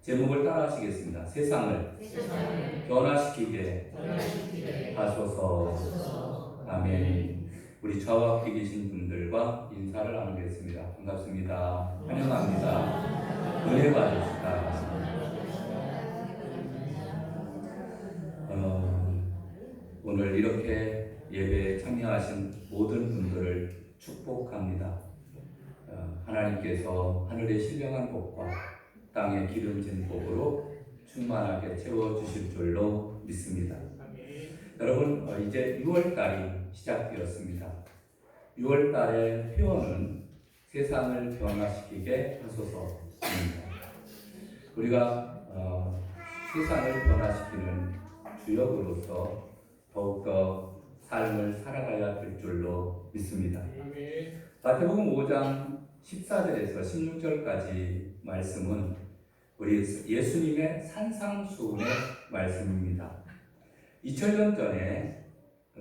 제목을 따라 하시겠습니다. 세상을 변화시키게 하소서. 아멘. 우리 좌와 앞에 계신 분들과 인사를 나누겠습니다. 반갑습니다. 환영합니다. 은혜 받으시다. 오늘 이렇게 예배에 참여하신 모든 분들을 축복합니다. 하나님께서 하늘의 신령한 복과 땅의 기름진 복으로 충만하게 채워주실 줄로 믿습니다. 여러분, 이제 6월달이 시작되었습니다. 6월달의 표현은 세상을 변화시키게 하소서입니다. 우리가 세상을 변화시키는 주역으로서 더욱더 삶을 살아가야 될 줄로 믿습니다. 마태복음 5장 14절에서 16절까지 말씀은 우리 예수님의 산상수훈의 말씀입니다. 2000년 전에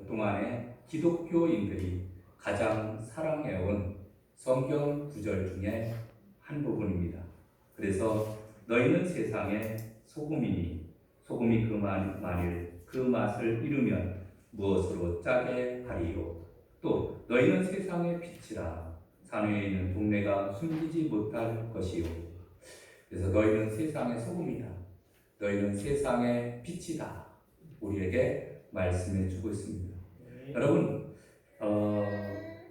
동안에 기독교인들이 가장 사랑해온 성경 구절 중에 한 부분입니다. 그래서 너희는 세상의 소금이니 소금이 만일 그 맛을 잃으면 무엇으로 짜게 하리요. 또 너희는 세상의 빛이라 산 위에 있는 동네가 숨기지 못할 것이요. 그래서 너희는 세상의 소금이다. 너희는 세상의 빛이다. 우리에게 말씀해 주고 있습니다. 여러분,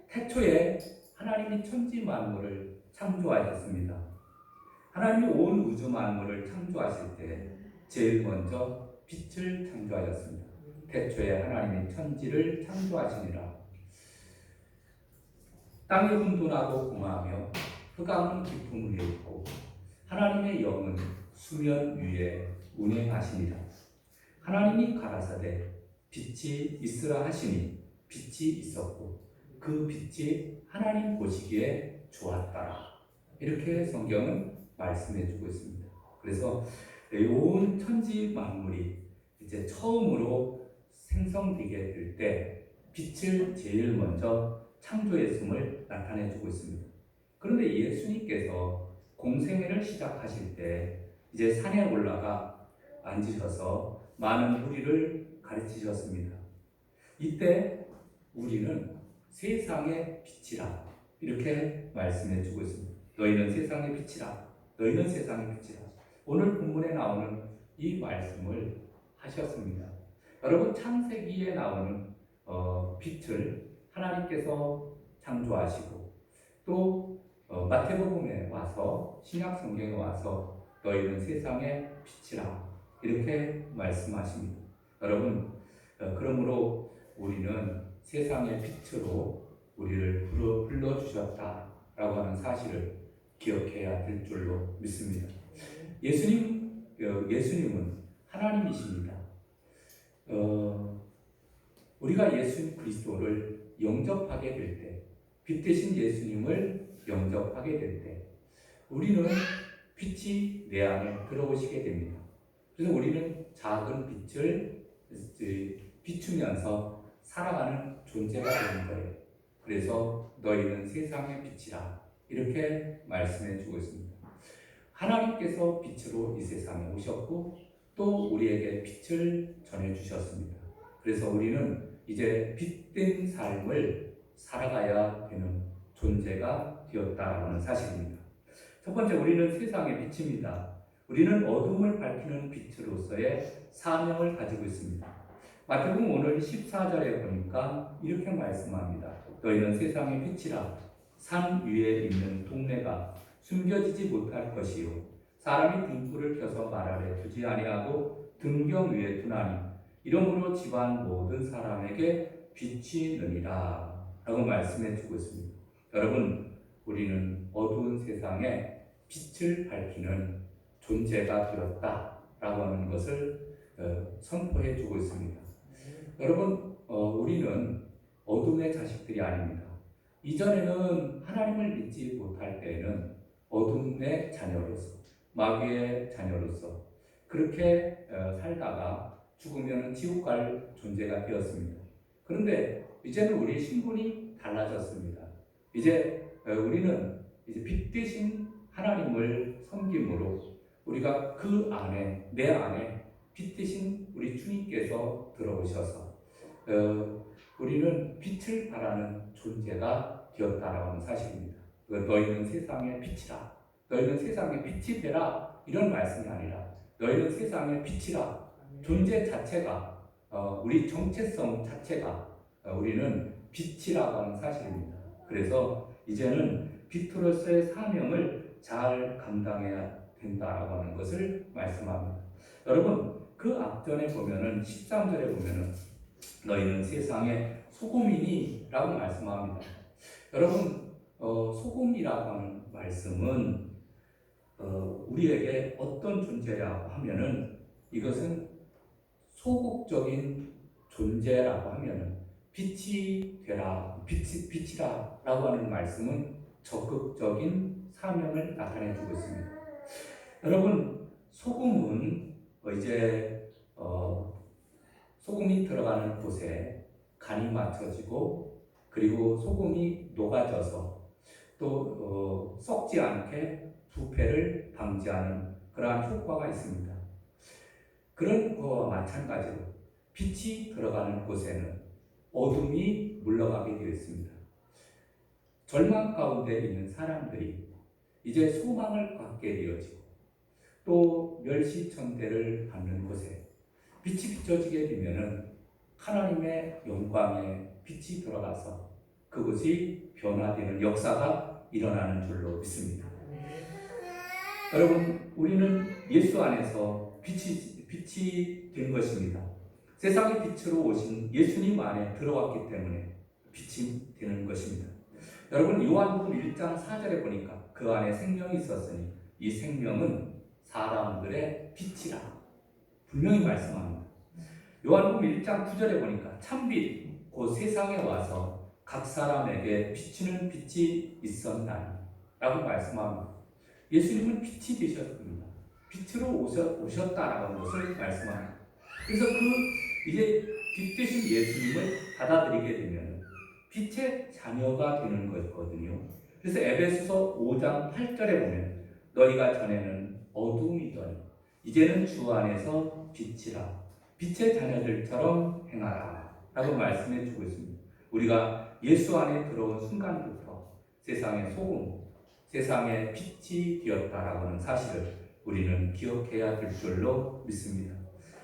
태초에 하나님이 천지 만물을 창조하셨습니다. 하나님이 온 우주 만물을 창조하실 때 제일 먼저 빛을 창조하셨습니다. 태초에 하나님이 천지를 창조하시니라. 땅이 혼돈하고 공허하며 흑암은 깊음 위에 있고 하나님의 영은 수면 위에 운행하시니라. 하나님이 가라사대 빛이 있으라 하시니 빛이 있었고 그 빛이 하나님 보시기에 좋았더라. 이렇게 성경은 말씀해 주고 있습니다. 그래서 온 천지 만물이 이제 처음으로 생성되게 될 때 빛을 제일 먼저 창조했음을 나타내 주고 있습니다. 그런데 예수님께서 공생애를 시작하실 때 이제 산에 올라가 앉으셔서 많은 무리를 가르치셨습니다. 이때 우리는 세상의 빛이라 이렇게 말씀해 주고 있습니다. 너희는 세상의 빛이라. 너희는 세상의 빛이라. 오늘 본문에 나오는 이 말씀을 하셨습니다. 여러분, 창세기에 나오는 빛을 하나님께서 창조하시고 또 마태복음에 와서 신약 성경에 와서 너희는 세상의 빛이라 이렇게 말씀하십니다. 여러분, 그러므로 우리는 세상의 빛으로 우리를 불러주셨다라고 하는 사실을 기억해야 될 줄로 믿습니다. 예수님은 하나님이십니다. 우리가 예수 그리스도를 영접하게 될 때, 빛 대신 예수님을 영접하게 될 때, 우리는 빛이 내 안에 들어오시게 됩니다. 그래서 우리는 작은 빛을 비추면서 살아가는 존재가 되는 거예요. 그래서 너희는 세상의 빛이라 이렇게 말씀해 주고 있습니다. 하나님께서 빛으로 이 세상에 오셨고 또 우리에게 빛을 전해주셨습니다. 그래서 우리는 이제 빛된 삶을 살아가야 되는 존재가 되었다는 사실입니다. 첫 번째, 우리는 세상의 빛입니다. 우리는 어둠을 밝히는 빛으로서의 사명을 가지고 있습니다. 마태복음 오늘 14절에 보니까 이렇게 말씀합니다. 너희는 세상의 빛이라. 산 위에 있는 동네가 숨겨지지 못할 것이요 사람이 등불을 켜서 말 아래 두지 아니하고 등경 위에 두나니 이러므로 집안 모든 사람에게 빛이 느니라 라고 말씀해 주고 있습니다. 여러분, 우리는 어두운 세상에 빛을 밝히는 존재가 되었다라고 하는 것을 선포해 주고 있습니다. 여러분, 우리는 어둠의 자식들이 아닙니다. 이전에는 하나님을 믿지 못할 때에는 어둠의 자녀로서, 마귀의 자녀로서 그렇게 살다가 죽으면 지옥 갈 존재가 되었습니다. 그런데 이제는 우리의 신분이 달라졌습니다. 이제 우리는 이제 빛 대신 하나님을 섬김으로 우리가 그 안에, 내 안에 빛 대신 우리 주님께서 들어오셔서 우리는 빛을 발하는 존재가 되었다라고 하는 사실입니다. 너희는 세상의 빛이라. 너희는 세상의 빛이 되라. 이런 말씀이 아니라 너희는 세상의 빛이라. 존재 자체가 우리 정체성 자체가 우리는 빛이라고 하는 사실입니다. 그래서 이제는 빛으로서의 사명을 잘 감당해야 된다라고 하는 것을 말씀합니다. 여러분, 그 앞전에 보면은 13절에 보면은 너희는 세상의 소금이니 라고 말씀합니다. 여러분, 소금이라고 하는 말씀은 우리에게 어떤 존재라고 하면은 이것은 소극적인 존재라고 하면은 빛이 되라, 빛이라 라고 하는 말씀은 적극적인 사명을 나타내주고 있습니다. 여러분, 소금은 소금이 들어가는 곳에 간이 맞춰지고 그리고 소금이 녹아져서 또 썩지 않게 부패를 방지하는 그러한 효과가 있습니다. 그런 것과 마찬가지로 빛이 들어가는 곳에는 어둠이 물러가게 되어 있습니다. 절망 가운데 있는 사람들이 이제 소망을 갖게 되어지고 또 멸시천대를 받는 곳에 빛이 비춰지게 되면은 하나님의 영광에 빛이 들어가서 그곳이 변화되는 역사가 일어나는 줄로 믿습니다. 여러분, 우리는 예수 안에서 빛이 된 것입니다. 세상의 빛으로 오신 예수님 안에 들어왔기 때문에 빛이 되는 것입니다. 여러분, 요한복음 1장 4절에 보니까 그 안에 생명이 있었으니 이 생명은 사람들의 빛이라 분명히 말씀합니다. 요한복음 1장 9절에 보니까 참빛 곧 세상에 와서 각 사람에게 비추는 빛이 있었나니 라고 말씀합니다. 예수님은 빛이 되셨습니다. 빛으로 오셨다라는 것을 말씀합니다. 그래서 이제 빛 되신 예수님을 받아들이게 되면 빛의 자녀가 되는 거거든요. 그래서 에베소서 5장 8절에 보면 너희가 전에는 어둠이더니 이제는 주 안에서 빛이라 빛의 자녀들처럼 행하라 라고 말씀해 주고 있습니다. 우리가 예수 안에 들어온 순간부터 세상의 소금, 세상의 빛이 되었다라고 하는 사실을 우리는 기억해야 될 줄로 믿습니다.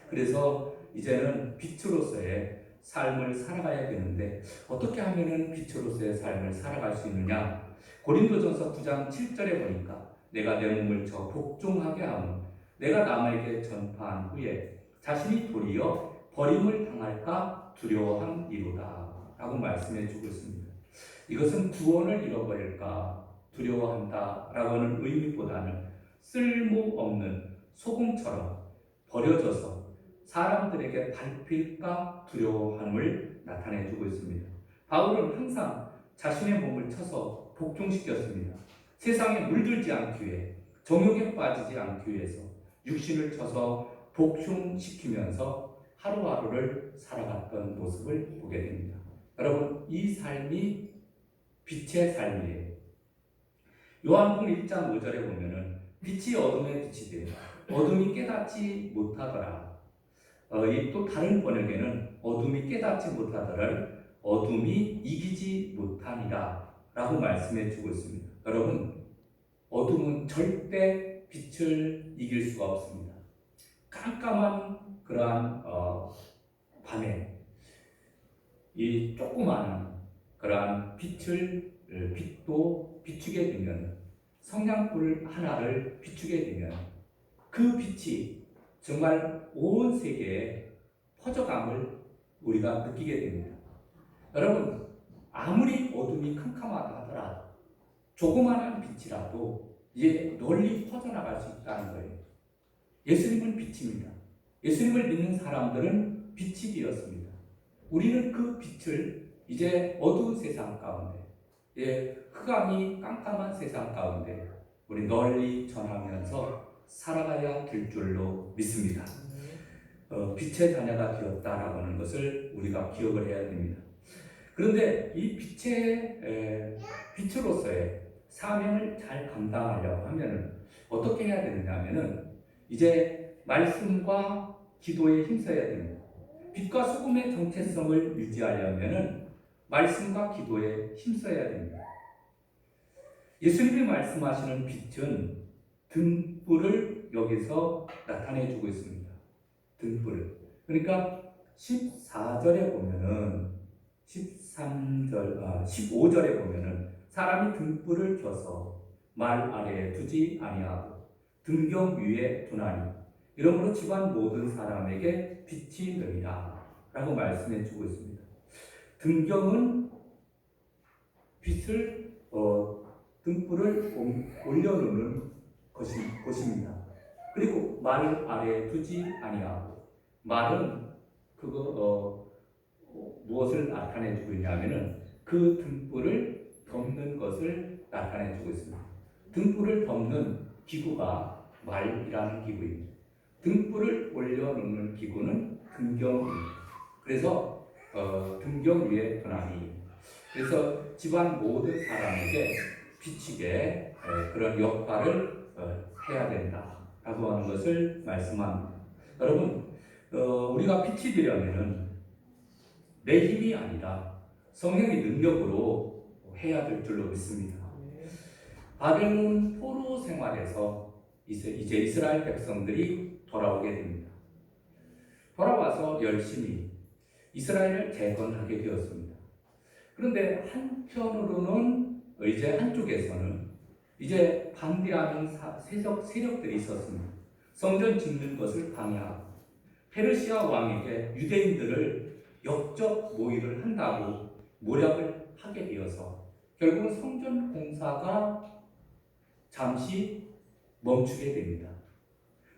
그래서 이제는 빛으로서의 삶을 살아가야 되는데 어떻게 하면은 빛으로서의 삶을 살아갈 수 있느냐? 고린도전서 9장 7절에 보니까 내가 내 몸을 저 복종하게 하면 내가 남에게 전파한 후에 자신이 도리어 버림을 당할까 두려워함이로다 라고 말씀해 주고 있습니다. 이것은 구원을 잃어버릴까 두려워한다 라고 하는 의미보다는 쓸모없는 소금처럼 버려져서 사람들에게 밟힐까 두려워함을 나타내 주고 있습니다. 바울은 항상 자신의 몸을 쳐서 복종시켰습니다. 세상에 물들지 않기 위해, 정욕에 빠지지 않기 위해서 육신을 쳐서 복종시키면서 하루하루를 살아갔던 모습을 보게 됩니다. 여러분, 이 삶이 빛의 삶이에요. 요한복음 1장 5절에 보면은 빛이 어둠에 빛이 되어 어둠이 깨닫지 못하더라. 또 다른 번역에는 어둠이 깨닫지 못하더라. 어둠이 이기지 못하니라 라고 말씀해 주고 있습니다. 여러분, 어둠은 절대 빛을 이길 수가 없습니다. 깜깜한 그러한 밤에 이 조그마한 그러한 빛도 비추게 되면 성냥불 하나를 비추게 되면 그 빛이 정말 온 세계에 퍼져감을 우리가 느끼게 됩니다. 여러분, 아무리 어둠이 캄캄하다 하더라도 조그마한 빛이라도 이제 널리 퍼져나갈 수 있다는 거예요. 예수님은 빛입니다. 예수님을 믿는 사람들은 빛이 되었습니다. 우리는 그 빛을 이제 어두운 세상 가운데, 흑암이 깜깜한 세상 가운데 우리 널리 전하면서 살아가야 될 줄로 믿습니다. 빛의 자녀가 되었다라고 하는 것을 우리가 기억을 해야 됩니다. 그런데 이 빛으로서의 사명을 잘 감당하려고 하면 어떻게 해야 되느냐 하면은 이제 말씀과 기도에 힘써야 됩니다. 빛과 소금의 정체성을 유지하려면 말씀과 기도에 힘써야 됩니다. 예수님이 말씀하시는 빛은 등불을 여기서 나타내주고 있습니다. 등불을. 그러니까 14절에 보면은 15절에 보면은 사람이 등불을 켜서 말 아래에 두지 아니하고 등경 위에 두나니 이러므로 집안 모든 사람에게 빛이 되리라 라고 말씀해 주고 있습니다. 등경은 빛을 등불을 올려놓는 곳입니다. 그리고 말 아래에 두지 아니하고 말은 무엇을 나타내 주고 있냐면은 그 등불을 덮는 것을 나타내 주고 있습니다. 등불을 덮는 기구가 말이라는 기구입니다. 등불을 올려놓는 기구는 등경입니다. 그래서 등경 위에 두나니 그래서 집안 모든 사람에게 비치게 그런 역할을 해야 된다라고 하는 것을 말씀합니다. 여러분 우리가 빛이 되려면은 내 힘이 아니라 성령의 능력으로 해야 될 줄로 믿습니다. 바벨론 포로 생활에서 이제 이스라엘 백성들이 돌아오게 됩니다. 돌아와서 열심히 이스라엘을 재건하게 되었습니다. 그런데 한편으로는 이제 한쪽에서는 이제 반대하는 세력들이 있었습니다. 성전 짓는 것을 방해하고 페르시아 왕에게 유대인들을 역적 모의를 한다고 모략을 하게 되어서 결국은 성전 공사가 잠시 멈추게 됩니다.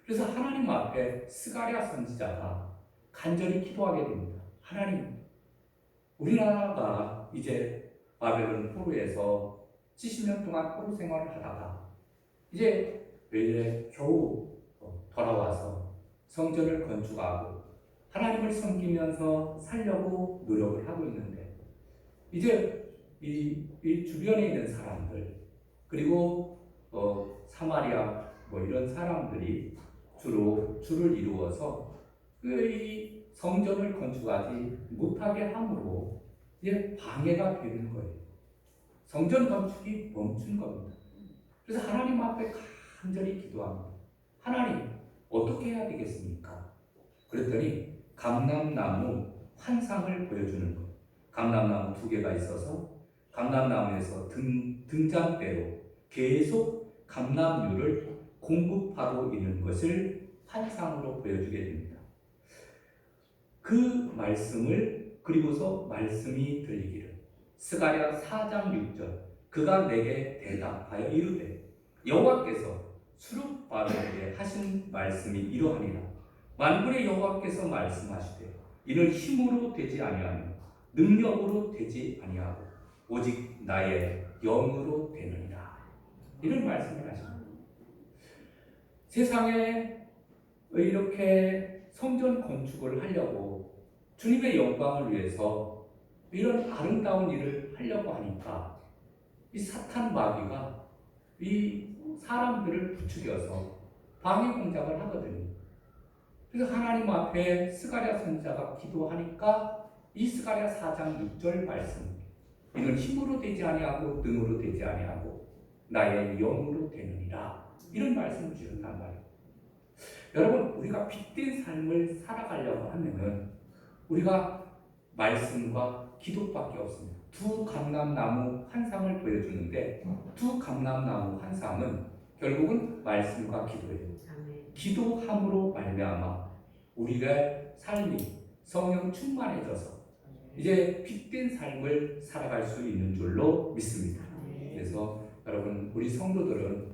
그래서 하나님 앞에 스가랴 선지자가 간절히 기도하게 됩니다. 하나님, 우리나라가 이제 바벨론 포로에서 70년 동안 포로 생활을 하다가 이제 겨우 돌아와서 성전을 건축하고 하나님을 섬기면서 살려고 노력을 하고 있는데 이제 이 주변에 있는 사람들 그리고 사마리아 이런 사람들이 주로 줄을 이루어서 이 성전을 건축하지 못하게 함으로 이제 방해가 되는 거예요. 성전 건축이 멈춘 겁니다. 그래서 하나님 앞에 간절히 기도합니다. 하나님, 어떻게 해야 되겠습니까? 그랬더니 감람나무 환상을 보여주는 거예요. 감람나무 2개가 있어서 감람나무에서 등잔대로 계속 감람류를 공급하고 있는 것을 환상으로 보여주게 됩니다. 그 말씀을 그리고서 말씀이 들리기를 스가랴 4장 6절 그가 내게 대답하여 이르되 여호와께서 수룹바벨에게 하신 말씀이 이러하니라 만군의 여호와께서 말씀하시되 이는 힘으로 되지 아니하며 능력으로 되지 아니하고 오직 나의 영으로 되느니라 이런 말씀을 하십니다. 세상에 이렇게 성전 건축을 하려고 주님의 영광을 위해서 이런 아름다운 일을 하려고 하니까 이 사탄 마귀가 이 사람들을 부추겨서 방해 공작을 하거든요. 그래서 하나님 앞에 스가랴 선지자가 기도하니까 이 스가랴 4장 6절 말씀 이는 힘으로 되지 아니하고 능으로 되지 아니하고 나의 영으로 되느니라 이런 말씀을 주셨단 말이에요. 여러분 우리가 빛된 삶을 살아가려고 하면은 우리가 말씀과 기도밖에 없습니다. 2 감람나무 환상을 보여주는데 2 감람나무 환상은 결국은 말씀과 기도예요. 기도함으로 말미암아 우리가 삶이 성령 충만해져서 이제 빛된 삶을 살아갈 수 있는 줄로 믿습니다. 그래서 여러분 우리 성도들은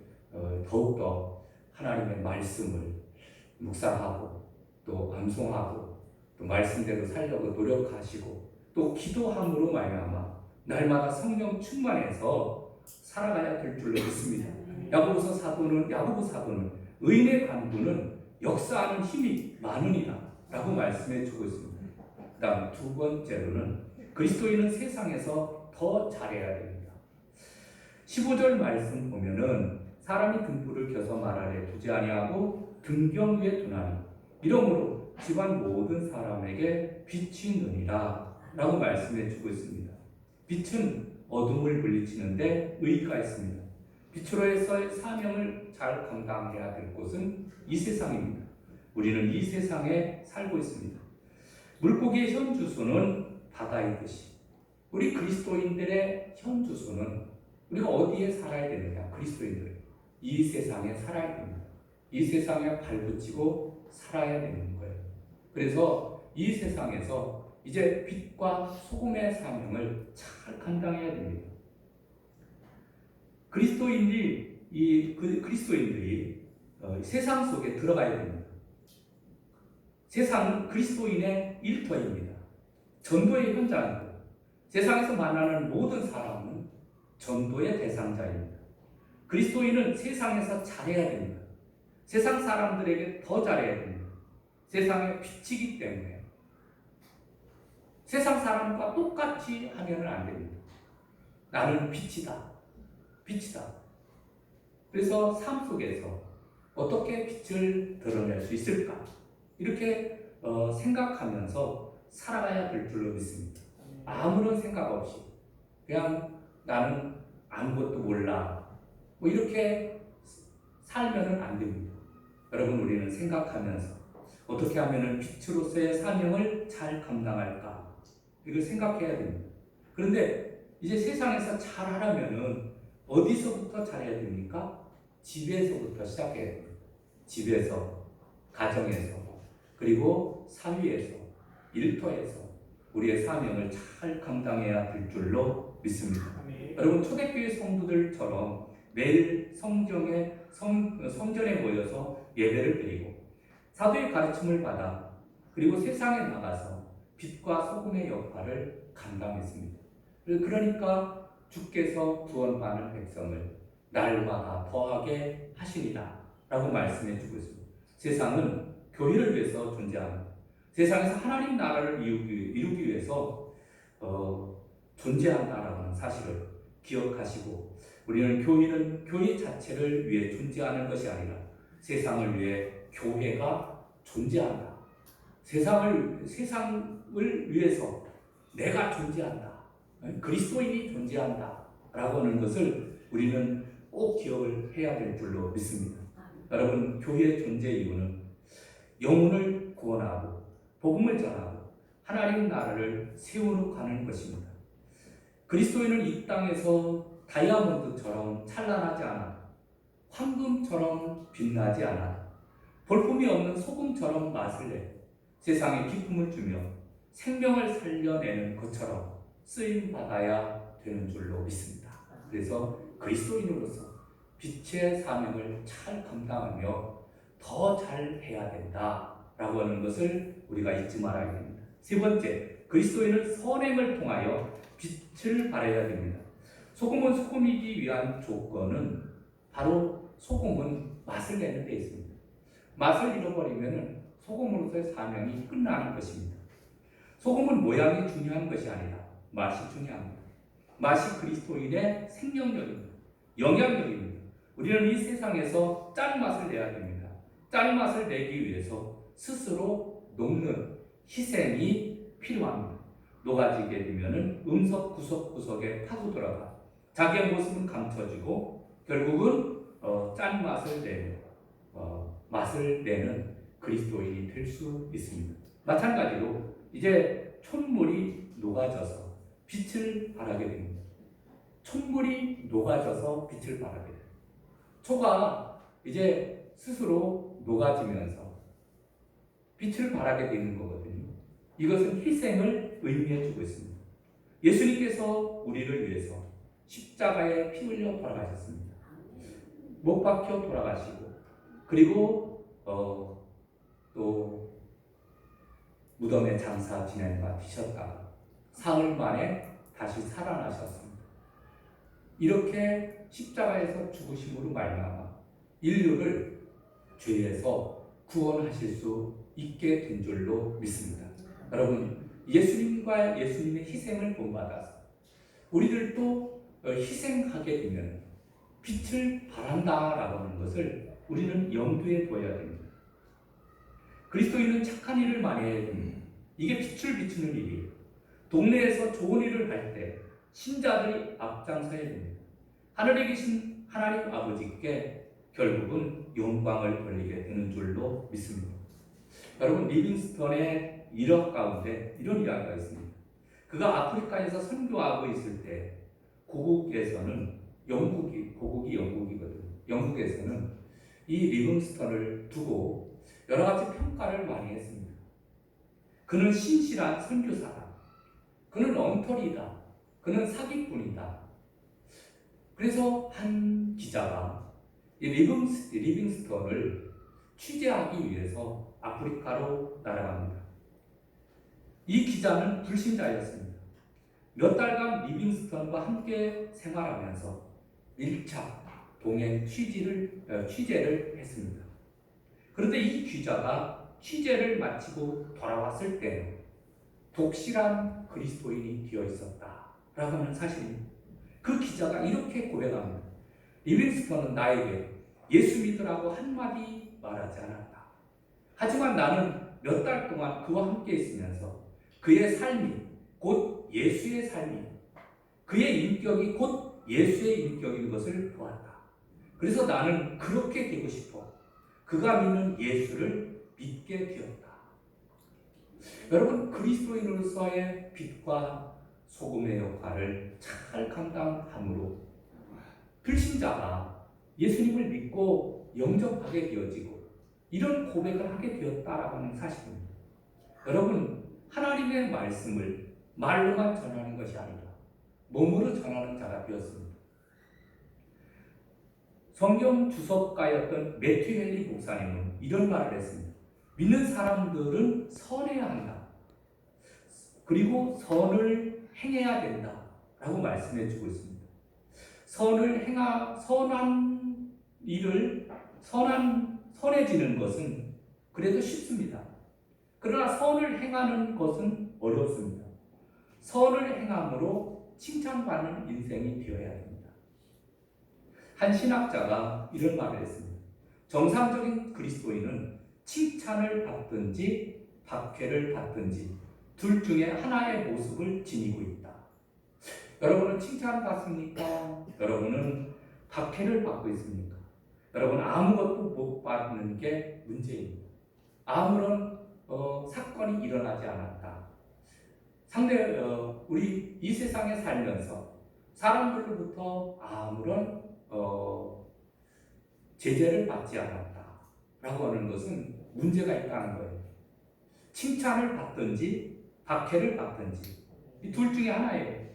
더욱더 하나님의 말씀을 묵상하고 또 암송하고 또 말씀대로 살려고 노력하시고 또 기도함으로 말미암아 날마다 성령 충만해서 살아가야 될 줄로 믿습니다. 야고보 사도는 의인의 간구는 역사하는 힘이 많으니라 라고 말씀해 주고 있습니다. 그 다음 2번째로는 그리스도인은 세상에서 더 잘해야 됩니다. 15절 말씀 보면은 사람이 등불을 켜서 말 아래 두지 아니하고 등경 위에 두나니 이러므로 집안 모든 사람에게 빛이 있느니라 라고 말씀해 주고 있습니다. 빛은 어둠을 물리치는데 의의가 있습니다. 빛으로서의 사명을 잘 감당해야 될 곳은 이 세상입니다. 우리는 이 세상에 살고 있습니다. 물고기의 현 주소는 바다이듯이 우리 그리스도인들의 현 주소는 우리가 어디에 살아야 되느냐? 그리스도인들 이 세상에 살아야 됩니다. 이 세상에 발붙이고 살아야 되는 거예요. 그래서 이 세상에서 이제 빛과 소금의 사명을 잘 감당해야 됩니다. 그리스도인들이 세상 속에 들어가야 됩니다. 세상은 그리스도인의 일터입니다. 전도의 현장입니다. 세상에서 만나는 모든 사람은 전도의 대상자입니다. 그리스도인은 세상에서 잘해야 됩니다. 세상 사람들에게 더 잘해야 됩니다. 세상의 빛이기 때문에 세상 사람과 똑같이 하면 안 됩니다. 나는 빛이다. 빛이다. 그래서 삶 속에서 어떻게 빛을 드러낼 수 있을까? 이렇게 생각하면서 살아가야 될 줄로 믿습니다. 아무런 생각 없이 그냥 나는 아무것도 몰라 뭐 이렇게 살면은 안 됩니다. 여러분 우리는 생각하면서 어떻게 하면은 빛으로서의 사명을 잘 감당할까 이걸 생각해야 됩니다. 그런데 이제 세상에서 잘 하려면은 어디서부터 잘해야 됩니까? 집에서부터 시작해야 됩니다. 집에서, 가정에서, 그리고 사회에서, 일터에서 우리의 사명을 잘 감당해야 될 줄로 믿습니다. 여러분 초대교회 성도들처럼 매일 성전에 모여서 예배를 드리고 사도의 가르침을 받아 그리고 세상에 나가서 빛과 소금의 역할을 감당했습니다. 그러니까 주께서 구원받는 백성을 날마다 더하게 하시리라 라고 말씀해 주고 있습니다. 세상은 교회를 위해서 존재합니다. 세상에서 하나님 나라를 이루기 위해서 존재한다라는 사실을 기억하시고 우리는 교회 자체를 위해 존재하는 것이 아니라 세상을 위해 교회가 존재한다. 세상을 위해서 내가 존재한다. 그리스도인이 존재한다. 라고 하는 것을 우리는 꼭 기억을 해야 될 줄로 믿습니다. 여러분, 교회의 존재 이유는 영혼을 구원하고 복음을 전하고 하나님 나라를 세우러 가는 것입니다. 그리스도인은 이 땅에서 다이아몬드처럼 찬란하지 않아 황금처럼 빛나지 않아 볼품이 없는 소금처럼 맛을 내 세상에 기쁨을 주며 생명을 살려내는 것처럼 쓰임받아야 되는 줄로 믿습니다. 그래서 그리스도인으로서 빛의 사명을 잘 감당하며 더 잘해야 된다라고 하는 것을 우리가 잊지 말아야 됩니다. 세 번째, 그리스도인은 선행을 통하여 빛을 발해야 됩니다. 소금은 소금이기 위한 조건은 바로 소금은 맛을 내는 데 있습니다. 맛을 잃어버리면 소금으로서의 사명이 끝나는 것입니다. 소금은 모양이 중요한 것이 아니라 맛이 중요합니다. 맛이 그리스도인의 생명력입니다. 영향력입니다. 우리는 이 세상에서 짠맛을 내야 됩니다. 짠맛을 내기 위해서 스스로 녹는 희생이 필요합니다. 녹아지게 되면 구석구석에 파고들어가 자기의 모습은 감춰지고 결국은 맛을 내는 그리스도인이 될 수 있습니다. 마찬가지로 이제 촛물이 녹아져서 빛을 발하게 됩니다. 촛물이 녹아져서 빛을 발하게 됩니다. 초가 이제 스스로 녹아지면서 빛을 발하게 되는 거거든요. 이것은 희생을 의미해 주고 있습니다. 예수님께서 우리를 위해서 십자가에 피 흘려 돌아가셨습니다. 못 박혀 돌아가시고 그리고 또 무덤에 장사 지낸바 뒤셨다가 사흘 만에 다시 살아나셨습니다. 이렇게 십자가에서 죽으심으로 말미암아 인류를 죄에서 구원하실 수 있게 된 줄로 믿습니다. 여러분, 예수님과 예수님의 희생을 본받아서 우리들도 희생하게 되면 빛을 발한다라고 하는 것을 우리는 염두에 둬야 됩니다. 그리스도인은 착한 일을 많이 해야 됩니다. 이게 빛을 비추는 일이에요. 동네에서 좋은 일을 할 때 신자들이 앞장서야 됩니다. 하늘에 계신 하나님 아버지께 결국은 영광을 돌리게 되는 줄로 믿습니다. 여러분, 리빙스턴의 일화 가운데 이런 이야기가 있습니다. 그가 아프리카에서 선교하고 있을 때 고국에서는 고국이 영국이거든요. 영국에서는 이 리빙스턴을 두고 여러 가지 평가를 많이 했습니다. 그는 신실한 선교사다. 그는 엉터리다. 그는 사기꾼이다. 그래서 한 기자가 이 리빙스턴을 취재하기 위해서 아프리카로 날아갑니다. 이 기자는 불신자였습니다. 몇 달간 리빙스턴과 함께 생활하면서 밀착, 동행 취재를 했습니다. 그런데 이 기자가 취재를 마치고 돌아왔을 때는 독실한 그리스도인이 되어 있었다라고 하는 사실입니다. 그 기자가 이렇게 고백합니다. 리빙스턴은 나에게 예수 믿으라고 한마디 말하지 않았다. 하지만 나는 몇 달 동안 그와 함께 있으면서 그의 삶이 곧 예수의 삶이, 그의 인격이 곧 예수의 인격인 것을 보았다. 그래서 나는 그렇게 되고 싶어. 그가 믿는 예수를 믿게 되었다. 여러분, 그리스도인으로서의 빛과 소금의 역할을 잘 감당함으로 불신자가 예수님을 믿고 영접하게 되어지고 이런 고백을 하게 되었다라고 하는 사실입니다. 여러분, 하나님의 말씀을 말로만 전하는 것이 아니라 몸으로 전하는 자가 되었습니다. 성경 주석가였던 매튜 헨리 목사님은 이런 말을 했습니다. 믿는 사람들은 선해야 한다. 그리고 선을 행해야 된다. 라고 말씀해 주고 있습니다. 선한 일을, 선해지는 것은 그래도 쉽습니다. 그러나 선을 행하는 것은 어렵습니다. 선을 행함으로 칭찬받는 인생이 되어야 됩니다. 한 신학자가 이런 말을 했습니다. 정상적인 그리스도인은 칭찬을 받든지 박해를 받든지 둘 중에 하나의 모습을 지니고 있다. 여러분은 칭찬받습니까? 여러분은 박해를 받고 있습니까? 여러분, 아무것도 못 받는 게 문제입니다. 아무런 사건이 일어나지 않았다. 우리 이 세상에 살면서 사람들로부터 아무런 제재를 받지 않았다라고 하는 것은 문제가 있다는 거예요. 칭찬을 받든지 박해를 받든지 이 둘 중에 하나예요.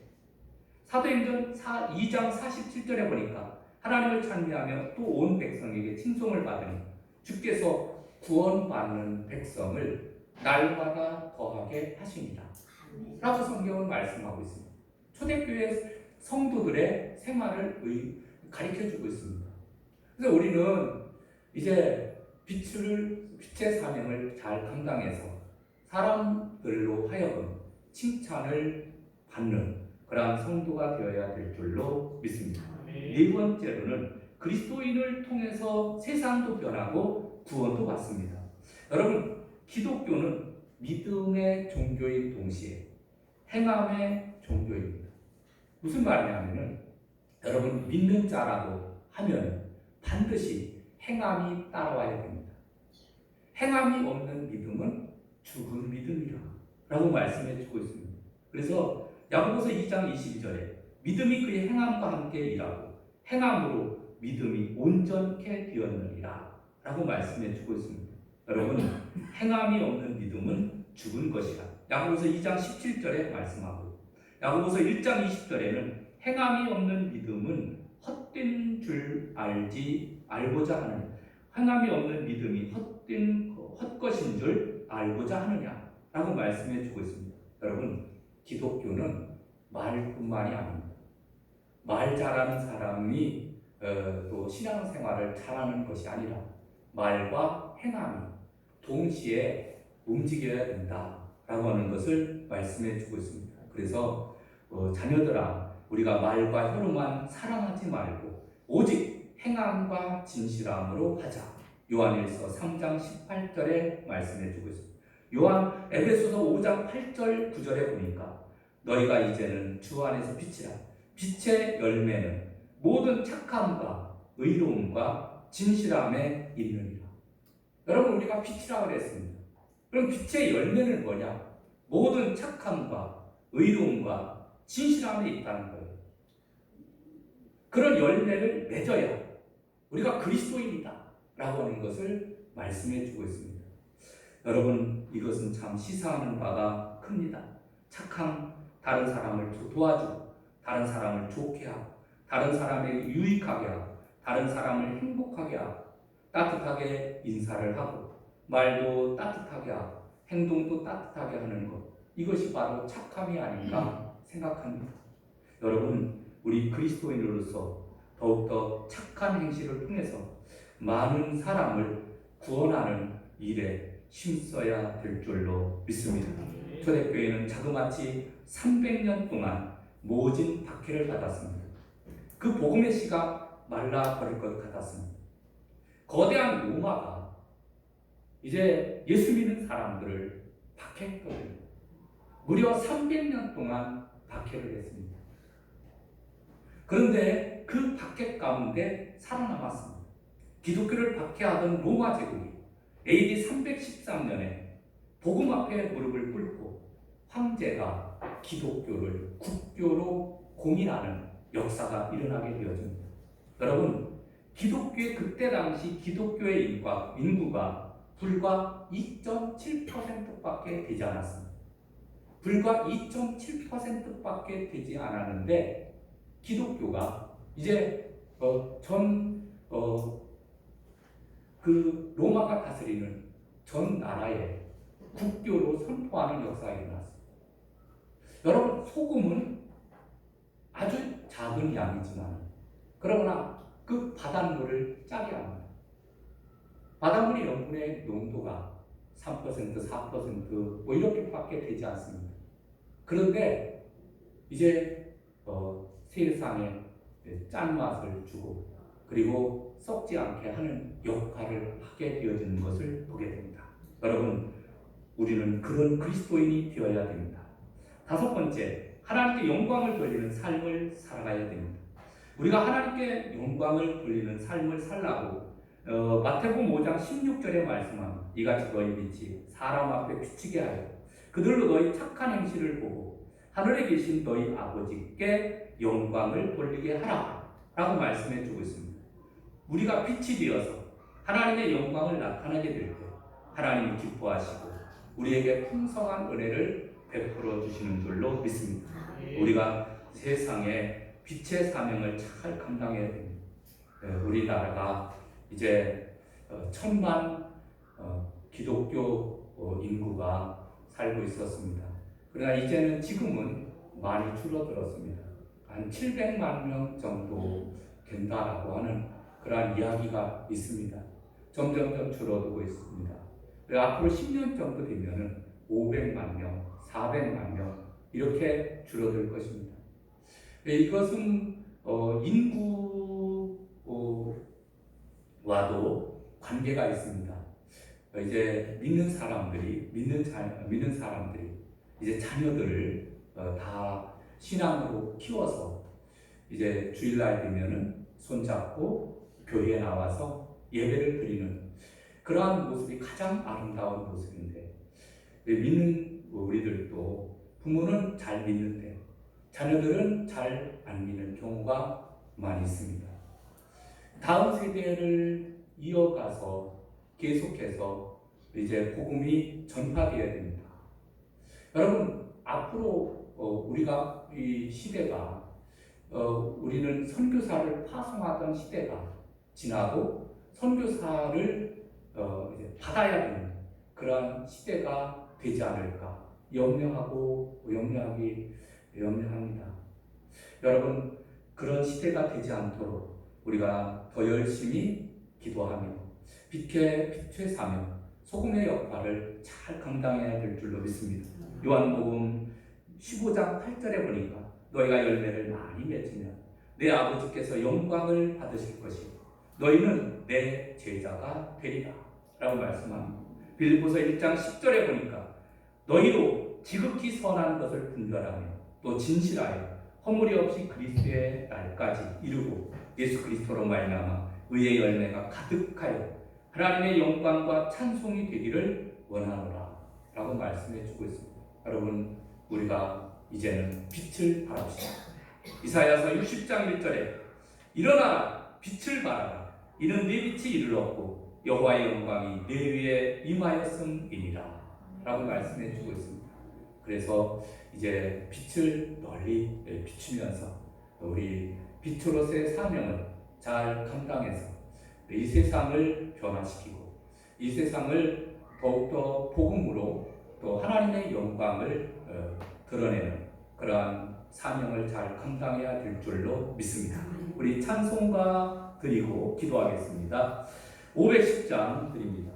사도행전 2장 47절에 보니까 하나님을 찬미하며 또 온 백성에게 칭송을 받으니 주께서 구원받는 백성을 날마다 더하게 하시니라 라고 성경은 말씀하고 있습니다. 초대교회 성도들의 생활을 가르쳐주고 있습니다. 그래서 우리는 이제 빛의 사명을 잘 감당해서 사람들로 하여금 칭찬을 받는 그러한 성도가 되어야 될 줄로 믿습니다. 네 번째로는 그리스도인을 통해서 세상도 변하고 구원도 받습니다. 여러분, 기독교는 믿음의 종교인 동시에 행함의 종교입니다. 무슨 말이냐면은 여러분, 믿는 자라고 하면 반드시 행함이 따라와야 됩니다. 행함이 없는 믿음은 죽은 믿음이라 라고 말씀해 주고 있습니다. 그래서 야고보서 2장 22절에 믿음이 그의 행함과 함께 일하고 행함으로 믿음이 온전케 되었느니라 라고 말씀해 주고 있습니다. 여러분, 행함이 없는 믿음은 죽은 것이라 야고보서 2장 17절에 말씀하고 야고보서 1장 20절에는 행함이 없는 믿음은 헛된 줄 알고자 하는, 행함이 없는 믿음이 헛것인 줄 알고자 하느냐 라고 말씀해 주고 있습니다. 여러분, 기독교는 말뿐만이 아닙니다. 말 잘하는 사람이 또 신앙생활을 잘하는 것이 아니라 말과 행함이 동시에 움직여야 된다라고 하는 것을 말씀해 주고 있습니다. 그래서 자녀들아, 우리가 말과 혀로만 사랑하지 말고 오직 행함과 진실함으로 하자 요한일서 3장 18절에 말씀해주고 있습니다. 요한 에베소서 5장 8절 9절에 보니까 너희가 이제는 주 안에서 빛이라. 빛의 열매는 모든 착함과 의로움과 진실함에 있느니라. 여러분, 우리가 빛이라고 그랬습니다. 그럼 빛의 열매는 뭐냐? 모든 착함과 의로움과 진실함에 있다는 거예요. 그런 열매를 맺어야 우리가 그리스도인이다 라고 하는 것을 말씀해 주고 있습니다. 여러분, 이것은 참 시사하는 바가 큽니다. 착함, 다른 사람을 도와주고, 다른 사람을 좋게 하고, 다른 사람에게 유익하게 하고, 다른 사람을 행복하게 하고, 따뜻하게 인사를 하고, 말도 따뜻하게 하고, 행동도 따뜻하게 하는 것, 이것이 바로 착함이 아닌가 생각합니다. 여러분, 우리 그리스도인으로서 더욱더 착한 행실을 통해서 많은 사람을 구원하는 일에 힘써야 될 줄로 믿습니다. 초대교회는 자그마치 300년 동안 모진 박해를 받았습니다. 그 복음의 씨가 말라버릴 것 같았습니다. 거대한 로마가 이제 예수 믿는 사람들을 박해했거든요. 무려 300년 동안 박해를 했습니다. 그런데 그 박해 가운데 살아남았습니다. 기독교를 박해하던 로마 제국이 AD 313년에 복음 앞에 무릎을 꿇고 황제가 기독교를 국교로 공인하는 역사가 일어나게 되어집니다. 여러분, 기독교의 그때 당시 기독교의 인구가 불과 2.7%밖에 되지 않았습니다. 불과 2.7%밖에 되지 않았는데 기독교가 이제 그 로마가 다스리는 전 나라에 국교로 선포하는 역사가 일어났습니다. 여러분, 소금은 아주 작은 양이지만 그러나 그 바닷물을 짜게 합니다. 바닷물의 염분의 농도가 3%, 4% 뭐 이렇게밖에 되지 않습니다. 그런데 이제 세상에 짠맛을 주고 그리고 썩지 않게 하는 역할을 하게 되어지는 것을 보게 됩니다. 여러분, 우리는 그런 그리스도인이 되어야 됩니다. 다섯 번째, 하나님께 영광을 돌리는 삶을 살아가야 됩니다. 우리가 하나님께 영광을 돌리는 삶을 살라고 마태복음 5장 16절에 말씀합니다. 이같이 너희 빛이 사람 앞에 비치게 하여 그들로 너희 착한 행실을 보고 하늘에 계신 너희 아버지께 영광을 돌리게 하라 라고 말씀해 주고 있습니다. 우리가 빛이 되어서 하나님의 영광을 나타내게 될 때 하나님이 기뻐하시고 우리에게 풍성한 은혜를 베풀어 주시는 줄로 믿습니다. 우리가 세상에 빛의 사명을 잘 감당해야 됩니다. 우리나라가 이제 1000만 기독교 인구가 살고 있었습니다. 그러나 지금은 많이 줄어들었습니다. 한 700만 명 정도 된다라고 하는 그러한 이야기가 있습니다. 점점 더 줄어들고 있습니다. 앞으로 10년 정도 되면은 500만 명, 400만 명 이렇게 줄어들 것입니다. 이것은 인구와도 관계가 있습니다. 이제 믿는 사람들이 이제 자녀들을 다 신앙으로 키워서 이제 주일날 되면은 손잡고 교회에 나와서 예배를 드리는 그러한 모습이 가장 아름다운 모습인데, 믿는 우리들도 부모는 잘 믿는데 자녀들은 잘 안 믿는 경우가 많이 있습니다. 다음 세대를 이어가서 계속해서 이제 복음이 전파되어야 됩니다. 여러분, 앞으로 우리가 이 시대가 우리는 선교사를 파송하던 시대가 지나고 선교사를 받아야 되는 그러한 시대가 되지 않을까 염려합니다. 여러분, 그런 시대가 되지 않도록 우리가 더 열심히 기도하며 빛의 사명, 소금의 역할을 잘 감당해야 될 줄로 믿습니다. 요한복음 15장 8절에 보니까 너희가 열매를 많이 맺으면 내 아버지께서 영광을 받으실 것이고 너희는 내 제자가 되리라 라고 말씀합니다. 빌립보서 1장 10절에 보니까 너희로 지극히 선한 것을 분별하며 또 진실하여 허물이 없이 그리스도의 날까지 이루고 예수 그리스도로 말미암아 의의 열매가 가득하여 하나님의 영광과 찬송이 되기를 원하노라 라고 말씀해 주고 있습니다. 여러분, 우리가 이제는 빛을 발합시다. 이사야서 60장 1절에 일어나라 빛을 발하라 이는 네 빛이 이르렀고 여호와의 영광이 네 위에 임하였음이니라 라고 말씀해 주고 있습니다. 그래서 이제 빛을 널리 비추면서 우리 빛으로서의 사명을 잘 감당해서 이 세상을 변화시키고 이 세상을 더욱더 복음으로 또 하나님의 영광을 드러내는 그러한 사명을 잘 감당해야 될 줄로 믿습니다. 우리 찬송가 드리고 기도하겠습니다. 510장 드립니다.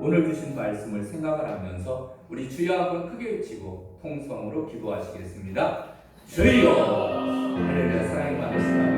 오늘 주신 말씀을 생각을 하면서 우리 주여 한번 크게 외치고 통성으로 기도하시겠습니다. 주여! 할렐루야. 사랑이 많으시다.